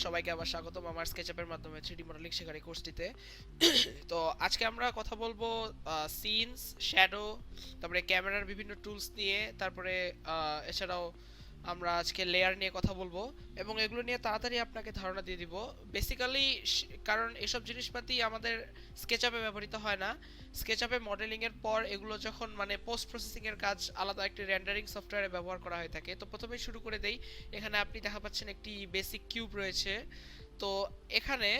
সবাইকে আবার স্বাগতম আমার স্কেচআপের মাধ্যমে 3D মডেলিং শেখার এই কোর্সটিতে। তো আজকে আমরা কথা বলবো সিনস, শ্যাডো, তারপরে ক্যামেরার বিভিন্ন টুলস নিয়ে, তারপরে এছাড়াও আমরা আজকে লেয়ার নিয়ে কথা বলবো এবং এগুলো নিয়ে তাড়াতাড়ি আপনাকে ধারণা দিয়ে দিব। বেসিক্যালি কারণ এসব জিনিসপাতি আমাদের স্কেচআপে ব্যবহৃত হয় না। স্কেচআপে মডেলিং এর পর এগুলো যখন মানে পোস্ট প্রসেসিং এর কাজ আলাদা একটি রেন্ডারিং সফটওয়্যারে ব্যবহার করা হয়ে থাকে। তো প্রথমেই শুরু করে দেই। এখানে আপনি দেখা পাচ্ছেন একটি বেসিক কিউব রয়েছে। তো এখানে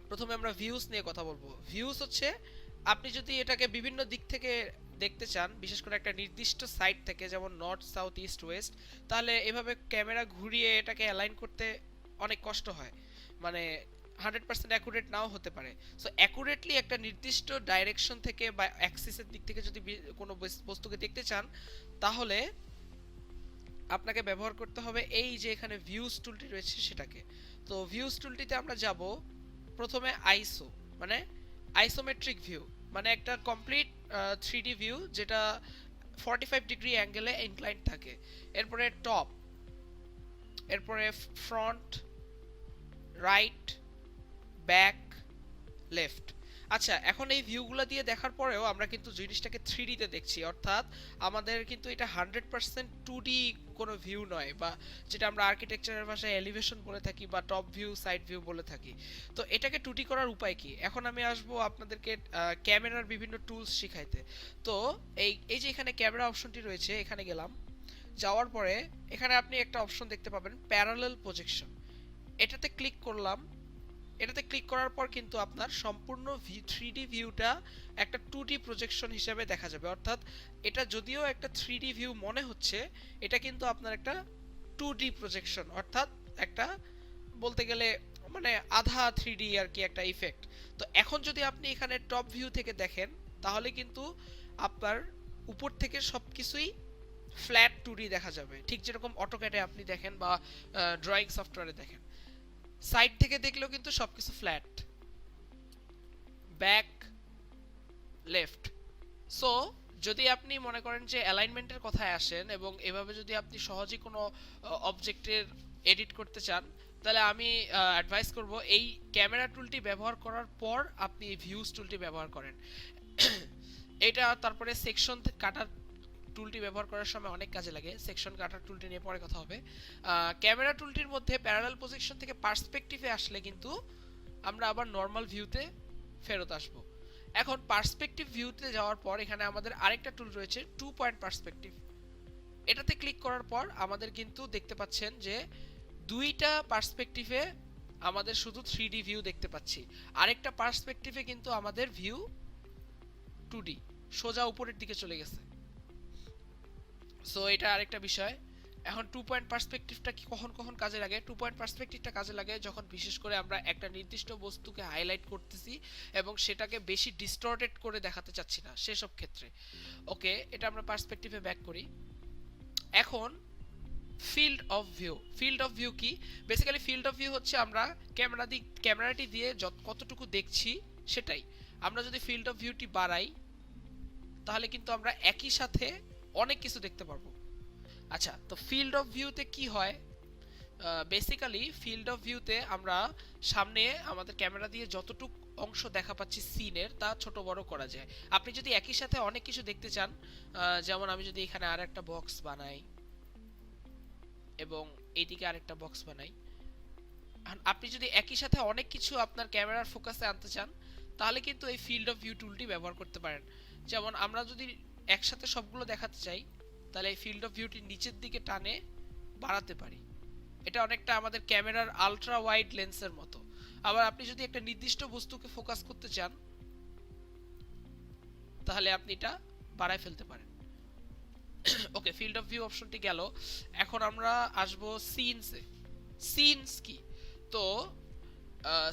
প্রথমে আমরা ভিউজ নিয়ে কথা বলবো। ভিউজ হচ্ছে আপনি যদি এটাকে বিভিন্ন দিক থেকে দেখতে চান, বিশেষ করে একটা নির্দিষ্ট সাইড থেকে, যেমন নর্থ, সাউথ, ইস্ট, ওয়েস্ট, তাহলে এভাবে ক্যামেরা ঘুরিয়ে এটাকে অ্যালাইন করতে অনেক কষ্ট হয়, মানে 100% অ্যাকুরেট নাও হতে পারে। সো অ্যাকুরেটলি একটা নির্দিষ্ট ডাইরেকশন থেকে বা অ্যাক্সিসের দিক থেকে যদি কোনো বস্তুকে দেখতে চান, তাহলে আপনাকে ব্যবহার করতে হবে এই যে এখানে ভিউজ টুলটি রয়েছে সেটাকে। তো ভিউজ টুলটিতে আমরা যাব প্রথমে আইসো, মানে আইসোমেট্রিক ভিউ, মানে একটা কমপ্লিট 3D ভিউ যেটা 45 ডিগ্রি অ্যাঙ্গেলে ইনক্লাইন্ড থাকে। এরপরে টপ, এরপরে ফ্রন্ট, রাইট, ব্যাক, লেফট। আচ্ছা, এখন এই ভিউগুলো দিয়ে দেখার পরেও আমরা কিন্তু জিনিসটাকে 3D তে দেখছি, অর্থাৎ আমাদের কিন্তু এটা 100% 2D কোনো ভিউ নয়, বা যেটা আমরা আর্কিটেকচারের ভাষায় এলিভেশন বলে থাকি বা টপ ভিউ, সাইড ভিউ বলে থাকি। তো এটাকে 2D করার উপায় কি? এখন আমি আসবো আপনাদেরকে ক্যামেরার বিভিন্ন টুলস শিখাইতে। তো এই এই যে এখানে ক্যামেরা অপশনটি রয়েছে, এখানে গেলাম, যাওয়ার পরে এখানে আপনি একটা অপশন দেখতে পাবেন প্যারালাল প্রজেকশন। এটাতে ক্লিক করলাম। এটাতে ক্লিক করার পর কিন্তু আপনার সম্পূর্ণ 3D ভিউটা একটা 2D প্রজেকশন হিসেবে দেখা যাবে, অর্থাৎ এটা যদিও একটা 3D ভিউ মনে হচ্ছে, এটা কিন্তু আপনার একটা 2D প্রজেকশন, অর্থাৎ একটা বলতে গেলে মানে আধা 3D আর কি একটা ইফেক্ট। তো এখন যদি আপনি এখানে টপ ভিউ থেকে দেখেন, তাহলে কিন্তু আপনার উপর থেকে সবকিছুই ফ্ল্যাট 2D দেখা যাবে, ঠিক যেরকম অটোক্যাডে আপনি দেখেন বা ড্রয়িং সফটওয়্যারে দেখেন। সাইড থেকে দেখলেও কিন্তু সবকিছু ফ্ল্যাট, ব্যাক, লেফট। সো যদি আপনি মনে করেন যে অ্যালাইনমেন্টের কথায় আসেন এবং এভাবে যদি আপনি সহজেই কোনো অবজেক্টের এডিট করতে চান, তাহলে আমি অ্যাডভাইস করব এই ক্যামেরা টুলটি ব্যবহার করার পর আপনি ভিউজ টুলটি ব্যবহার করেন। এটা তারপরে সেকশন কাটার টুলটি ব্যবহার করার সময় অনেক কাজে লাগে। সেকশন কাটার টুলটি নিয়ে পরে কথা হবে। ক্যামেরা টুলটির মধ্যে প্যারালাল পজিশন থেকে পার্সপেক্টিভে আসলে কিন্তু আমরা আবার নর্মাল ভিউতে ফেরত আসব। এখন পার্সপেক্টিভ ভিউতে যাওয়ার পর এখানে আমাদের আরেকটা টুল রয়েছে, 2 পয়েন্ট পার্সপেক্টিভ। এটাতে ক্লিক করার পর আমাদের কিন্তু দেখতে পাচ্ছেন যে দুইটা পার্সপেক্টিভে আমাদের শুধু 3D ভিউ দেখতে পাচ্ছি, আরেকটা পার্সপেক্টিভে কিন্তু আমাদের ভিউ 2D সোজা উপরের দিকে চলে গেছে। সো এটা আরেকটা বিষয়। এখন 2 পয়েন্ট পার্সপেক্টিভটা কি কখন কখন কাজে লাগে? 2 পয়েন্ট পার্সপেক্টিভটা কাজে লাগে যখন বিশেষ করে আমরা একটা নির্দিষ্ট বস্তুকে হাইলাইট করতেছি এবং সেটাকে বেশি ডিস্টর্টেড করে দেখাতে চাচ্ছি না, সেসব ক্ষেত্রে। ওকে, এটা আমরা পার্সপেক্টিভে ব্যাক করি। এখন field of view. Field of view কি? বেসিক্যালি ফিল্ড অফ ভিউ হচ্ছে আমরা ক্যামেরাটি দিয়ে কতটুকু দেখছি সেটাই। আমরা যদি ফিল্ড অফ ভিউটি বাড়াই, তাহলে কিন্তু আমরা একই সাথে অনেক কিছু দেখতে পারবো। আচ্ছা, তো ফিল্ড অফ ভিউতে কি হয়? বেসিক্যালি ফিল্ড অফ ভিউতে আমরা সামনে আমাদের ক্যামেরা দিয়ে যতটুক অংশ দেখা পাচ্ছি সিনের, তা ছোট বড় করা যায়। আপনি যদি একই সাথে অনেক কিছু দেখতে চান, যেমন আমি যদি এখানে আর একটা বক্স বানাই এবং এইদিকে আরেকটা বক্স বানাই, আপনি যদি একই সাথে অনেক কিছু আপনার ক্যামেরার ফোকাসে আনতে চান, তাহলে কিন্তু এই ফিল্ড অফ ভিউ টুলটি ব্যবহার করতে পারেন। যেমন আমরা যদি একসাথে সবগুলো দেখাতে চাই, তাহলে এই ফিল্ড অফ ভিউটি নিচের দিকে টানে বাড়াতে পারি। এটা অনেকটা আমাদের ক্যামেরার আলট্রা ওয়াইড লেন্সের মতো। আবার আপনি যদি একটা নির্দিষ্ট বস্তুকে ফোকাস করতে চান, তাহলে আপনি এটা বাড়ায় ফেলতে পারেন। ওকে, ফিল্ড অফ ভিউ অপশনটি গেল। এখন আমরা আসব সিনসে। সিনস কি? তো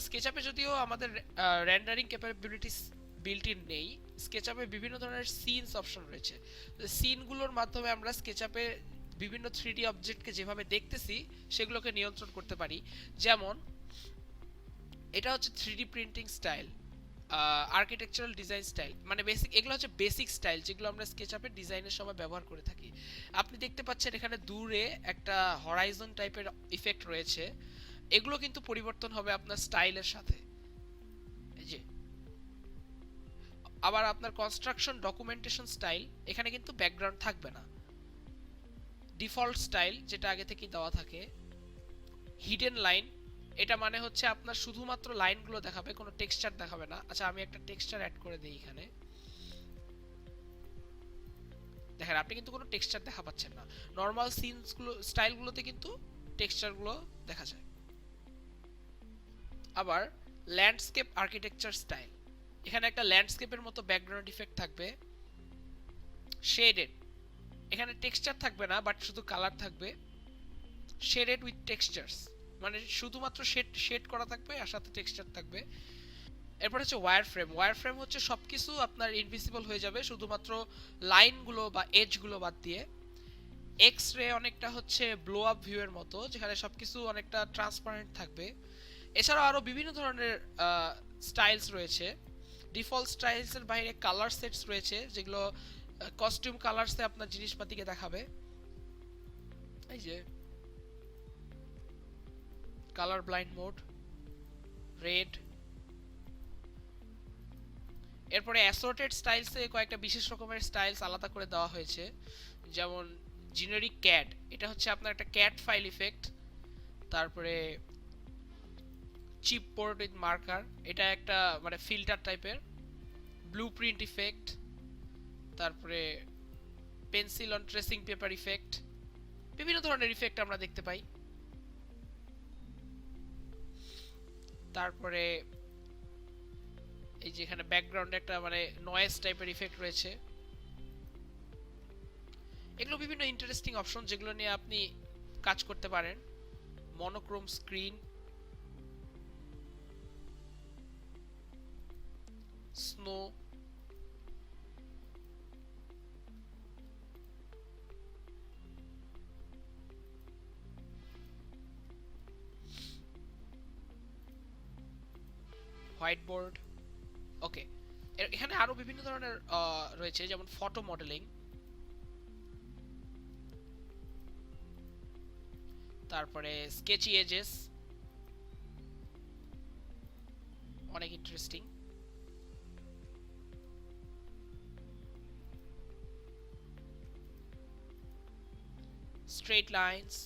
স্কেচআপে যদিও আমাদের রেন্ডারিং ক্যাপাবিলিটিস বিল্ট ইন নেই, স্কেচআপে বিভিন্ন ধরনের সিনস অপশন রয়েছে। সিনগুলোর মাধ্যমে আমরা স্কেচআপে বিভিন্ন 3D অবজেক্টকে যেভাবে দেখতেছি সেগুলোকে নিয়ন্ত্রণ করতে পারি। যেমন এটা হচ্ছে 3D printing style, architectural design style, মানে বেসিক, এগুলো হচ্ছে বেসিক স্টাইল যেগুলো আমরা স্কেচআপের ডিজাইনের সময় ব্যবহার করে থাকি। আপনি দেখতে পাচ্ছেন এখানে দূরে একটা হরাইজন টাইপের ইফেক্ট রয়েছে। এগুলো কিন্তু পরিবর্তন হবে আপনার স্টাইলের সাথে। এই যে আবার আপনার কনস্ট্রাকশন ডকুমেন্টেশন স্টাইল, এখানে কিন্তু ব্যাকগ্রাউন্ড থাকবে না, ডিফল্ট স্টাইল যেটা আগে থেকেই দেওয়া থাকে। হিডেন লাইন, এটা মানে হচ্ছে আপনার শুধুমাত্র লাইনগুলো দেখাবে, কোনো টেক্সচার দেখাবে না। আচ্ছা আমি একটা টেক্সচার অ্যাড করে দিই এখানে, দেখেন আপনি কিন্তু কোনো টেক্সচার দেখা পাচ্ছেন না। নর্মাল সিনসগুলো স্টাইলগুলোতে কিন্তু টেক্সচারগুলো দেখা যায়। আবার ল্যান্ডস্কেপ আর্কিটেকচার স্টাইল, এখানে একটা ল্যান্ডস্কেপের মতো ব্যাকগ্রাউন্ড ইফেক্ট থাকবে। শেডেড, এখানে টেক্সচার থাকবে না বাট শুধু কালার থাকবে। শেডেড উইথ টেক্সচারস, মানে শুধুমাত্র শেড শেড করা থাকবে আর সাথে টেক্সচার থাকবে। এরপর হচ্ছে ওয়্যার ফ্রেম। ওয়্যার ফ্রেম হচ্ছে সবকিছু আপনার ইনভিজিবল হয়ে যাবে, শুধুমাত্র লাইনগুলো বা এজগুলো বাদ দিয়ে। এক্স রে অনেকটা হচ্ছে ব্লো আপ ভিউ এর মতো, যেখানে সবকিছু অনেকটা ট্রান্সপারেন্ট থাকবে। এছাড়াও আরো বিভিন্ন ধরনের স্টাইলস রয়েছে। ডিফল্ট স্টাইলস এর বাইরে কালার সেটস রয়েছে, যেগুলো কস্টিউম কালারসে আপনার জিনিসপাতিকে দেখাবে। এই যে কালার ব্লাইন্ড মোড, রেড। এরপরে অ্যাসর্টেড স্টাইলসে কয়েকটা বিশেষ রকমের স্টাইলস আলাদা করে দেওয়া হয়েছে, যেমন জেনারিক ক্যাড, এটা হচ্ছে আপনার একটা ক্যাড ফাইল ইফেক্ট। তারপরে চিপ বোর্ড উইথ মার্কার, এটা একটা মানে ফিল্টার টাইপের। ব্লুপ্রিন্ট ইফেক্ট, তারপরে pencil on tracing paper effect, বিভিন্ন ধরনের ইফেক্ট আমরা দেখতে পাই। তারপরে এই যে এখানে ব্যাকগ্রাউন্ডে একটা মানে নয়েজ টাইপের ইফেক্ট রয়েছে। এগুলো বিভিন্ন ইন্টারেস্টিং অপশন যেগুলো নিয়ে আপনি কাজ করতে পারেন। Monochrome screen, snow, white board. Okay, এখানে আরো বিভিন্ন ধরনের রয়েছে, যেমন ফটো মডেলিং, তারপরে স্কেচি এজেস, অনেক ইন্টারেস্টিং। স্ট্রেট লাইনস,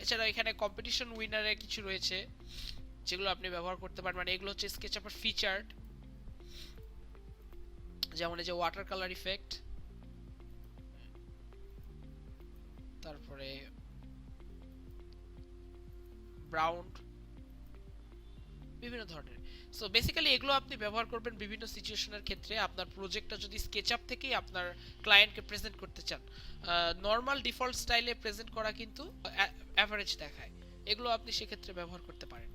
এছাড়া এখানে কম্পিটিশন উইনারের কিছু রয়েছে যেগুলো আপনি ব্যবহার করতে পারেন, মানে এগুলো হচ্ছে স্কেচআপের ফিচার্ড, যেমন এই যে ওয়াটার কালার ইফেক্ট, তারপরে ব্রাউন, বিভিন্ন ধরনের। সো বেসিক্যালি এগুলো আপনি ব্যবহার করবেন বিভিন্ন সিচুয়েশনের ক্ষেত্রে। আপনার প্রজেক্টটা যদি স্কেচআপ থেকেই আপনার ক্লায়েন্টকে প্রেজেন্ট করতে চান, নর্মাল ডিফল্ট স্টাইলে প্রেজেন্ট করা কিন্তু অ্যাভারেজ দেখায়, এগুলো আপনি সেক্ষেত্রে ব্যবহার করতে পারেন।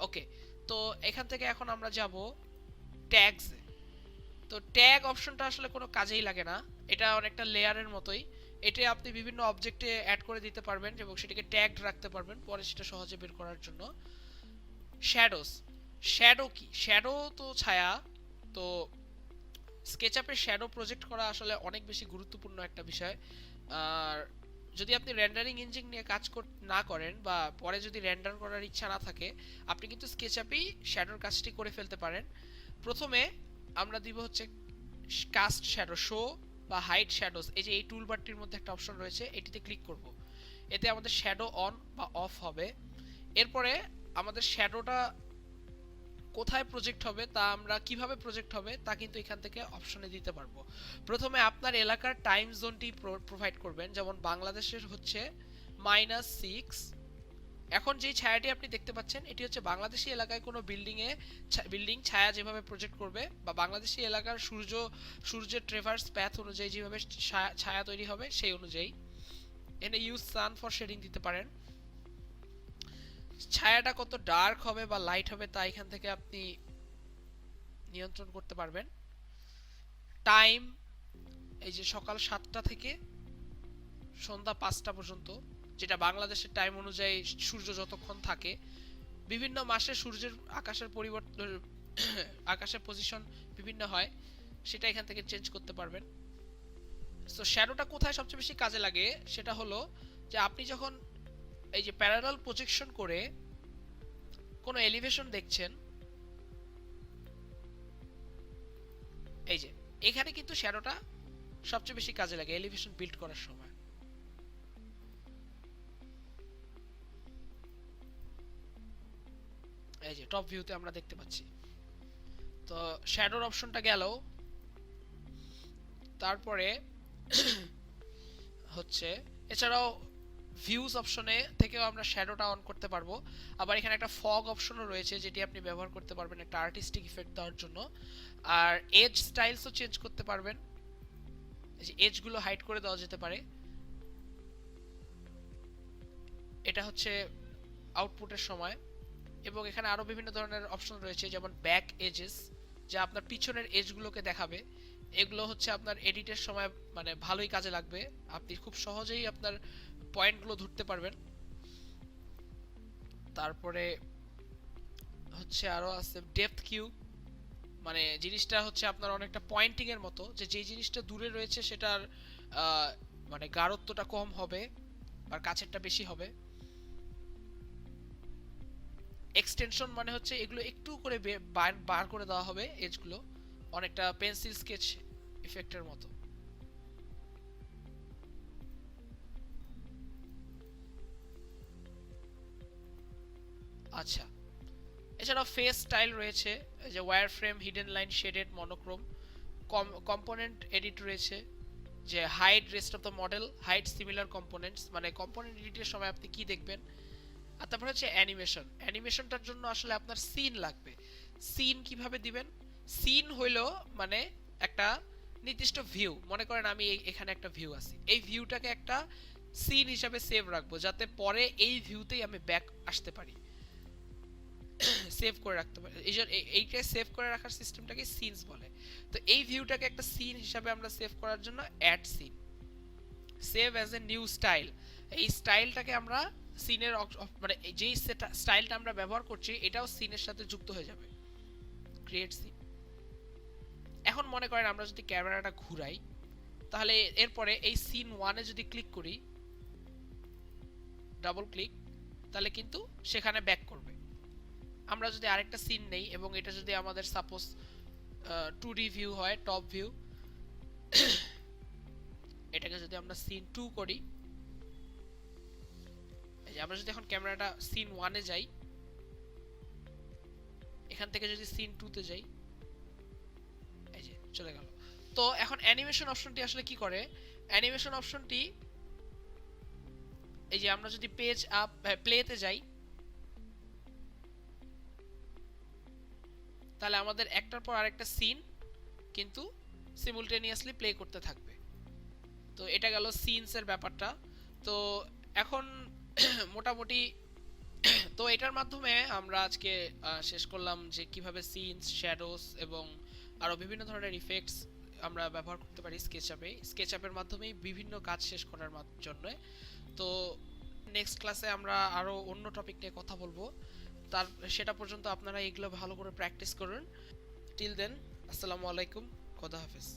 ওকে, তো এখান থেকে এখন আমরা যাব ট্যাগস। তো ট্যাগ অপশনটা আসলে কোনো কাজেই লাগে না, এটা অনেকটা লেয়ারের মতোই। এটা আপনি বিভিন্ন অবজেক্টে অ্যাড করে দিতে পারবেন এবং সেটাকে ট্যাগড রাখতে পারবেন পরে সেটা সহজে বের করার জন্য। শ্যাডোস, শ্যাডো কি? শ্যাডো তো ছায়া। তো স্কেচআপে শ্যাডো প্রজেক্ট করা আসলে অনেক বেশি গুরুত্বপূর্ণ একটা বিষয়। আর যদি আপনি রেন্ডারিং ইঞ্জিন নিয়ে কাজ না করেন বা পরে যদি রেন্ডার করার ইচ্ছা না থাকে, আপনি কিন্তু স্কেচআপেই শ্যাডোর কাজটি করে ফেলতে পারেন। প্রথমে আমরা দিব হচ্ছে কাস্ট শ্যাডো, শো বা হাইড শ্যাডোস। এই যে এই টুলবারটির মধ্যে একটা অপশন রয়েছে, এটিতে ক্লিক করব। এতে আমাদের শ্যাডো অন বা অফ হবে। এরপরে আমাদের শ্যাডোটা কোথায় প্রজেক্ট হবে, তা আমরা কিভাবে প্রজেক্ট হবে তা কিন্তু এখান থেকে অপশনে দিতে পারবো। প্রথমে আপনার এলাকার টাইম জোনটি প্রোভাইড করবেন, যেমন বাংলাদেশের হচ্ছে -6। এখন যে ছায়াটি আপনি দেখতে পাচ্ছেন এটি হচ্ছে বাংলাদেশি এলাকায় কোনো বিল্ডিং ছায়া যেভাবে প্রজেক্ট করবে, বা বাংলাদেশি এলাকার সূর্যের ট্রেভার্স প্যাথ অনুযায়ী যেভাবে ছায়া তৈরি হবে সেই অনুযায়ী। এখানে ইউজ সান ফর শেডিং দিতে পারেন। ছায়াটা কত ডার্ক হবে বা লাইট হবে তা এখান থেকে আপনি নিয়ন্ত্রণ করতে পারবেন। টাইম, এই যে সকাল 7টা থেকে সন্ধ্যা 5টা পর্যন্ত, যেটা বাংলাদেশের টাইম অনুযায়ী সূর্য যতক্ষণ থাকে। বিভিন্ন মাসে সূর্যের আকাশের পরিবর্তন আকাশের পজিশন বিভিন্ন হয়, সেটা এখান থেকে চেঞ্জ করতে পারবেন। সো শ্যাডোটা কোথায় সবচেয়ে বেশি কাজে লাগে সেটা হলো যে আপনি যখন এই যে প্যারালাল প্রজেকশন করে কোনো এলিভেশন দেখছেন, এই যে এখানে কিন্তু শ্যাডোটা সবচেয়ে বেশি কাজে লাগে এলিভেশন বিল্ড করার সময়। এই যে টপ ভিউতে আমরা দেখতে পাচ্ছি। তো শ্যাডোর অপশনটা গেল। তারপরে হচ্ছে এছাড়াও ভিউজ অপশনে থেকেও আমরা শ্যাডোটা অন করতে পারবো। আবার এখানে একটা ফগ অপশনও রয়েছে যেটি আপনি ব্যবহার করতে পারবেন একটা আর্টিস্টিক ইফেক্ট দেওয়ার জন্য। আর এজ স্টাইলসও চেঞ্জ করতে পারবেন, এই যে এজগুলো হাইড করে দেওয়া যেতে পারে। এটা হচ্ছে আউটপুটের সময়। এবং এখানে আরো বিভিন্ন ধরনের অপশন রয়েছে, যেমন ব্যাক এজেস, যা আপনার পিছনের এজগুলোকে দেখাবে। এগুলো হচ্ছে আপনার এডিটের সময় মানে ভালোই কাজে লাগবে, আপনি খুব সহজেই আপনার পয়েন্টগুলো ধরতে পারবেন। তারপরে হচ্ছে আরো আছে ডেপথ কিউ, মানে জিনিসটা হচ্ছে আপনার অনেকটা পয়েন্টিং এর মতো, যে যেই জিনিসটা দূরে রয়েছে সেটার মানে গাঢ়ত্বটা কম হবে আর কাছেরটা বেশি হবে। এক্সটেনশন মানে হচ্ছে এগুলো একটু করে বার করে দেওয়া হবে এজগুলো, অনেকটা পেন্সিল স্কেচ ইফেক্টের মতো। আচ্ছা, এছাড়াও ফেস স্টাইল রয়েছে, এই যে wire frame, hidden line, shaded, monochrome. Component edit রয়েছে, যে hide rest of the model, hide similar components, মানে কম্পোনেন্ট এডিটের সময় আপনি কি দেখবেন। আর তারপর হচ্ছে অ্যানিমেশন। অ্যানিমেশনটার জন্য আসলে আপনার সিন লাগবে। সিন কিভাবে দিবেন? সিন হইলো মানে একটা নির্দিষ্ট ভিউ, মনে করেন আমি এখানে একটা ভিউ আছে, এই ভিউটাকে একটা সিন হিসাবে সেভ রাখবো যাতে পরে এই ভিউতেই আমি ব্যাক আসতে পারি, সেভ করে রাখতে পারি। এইটাই সেভ করে রাখার সিস্টেমটাকে সিনস বলে। তো এই ভিউটাকে একটা সিন হিসাবে আমরা সেভ করার জন্য add scene, save as a new style, এই স্টাইলটাকে আমরা সিনের মানে যেই স্টাইলটা আমরা ব্যবহার করছি এটাও সিনের সাথে যুক্ত হয়ে যাবে, ক্রিয়েট সিন। এখন মনে করেন আমরা যদি ক্যামেরাটা ঘুরাই, তাহলে এরপরে এই সিন ওয়ানে যদি ক্লিক করি, ডাবল ক্লিক, তাহলে কিন্তু সেখানে ব্যাক করবে। আমরা যদি আরেকটা সিন নেই এবং এটা যদি আমাদের সাপোজ 2D ভিউ হয়, টপ ভিউ, এটাকে যদি আমরা সিন 2 করি, এই যে আমরা যদি এখন ক্যামেরাটা সিন 1 এ যাই, এখান থেকে যদি সিন 2 তে যাই, এই যে চলে গেল। তো এখন অ্যানিমেশন অপশনটি আসলে কি করে? অ্যানিমেশন অপশনটি এই যে আমরা যদি পেজ আপ প্লেতে যাই, তাহলে আমাদের একটার পর আরেকটা সিন কিন্তু সিমুলটেনিয়াসলি প্লে করতে থাকবে। তো এটা গেল সিনস এর ব্যাপারটা। তো এখন মোটামুটি তো এটার মাধ্যমে আমরা আজকে শেষ করলাম যে কিভাবে সিনস, শ্যাডোস এবং আরো বিভিন্ন ধরনের ইফেক্টস আমরা ব্যবহার করতে পারি স্কেচআপের মাধ্যমেই বিভিন্ন কাজ শেষ করার জন্য। তো নেক্সট ক্লাসে আমরা আরো অন্য টপিক নিয়ে কথা বলবো। তার সেটা পর্যন্ত আপনারা এগুলো ভালো করে প্র্যাকটিস করুন। টিল দেন, আসসালামু আলাইকুম, খোদা হাফেজ।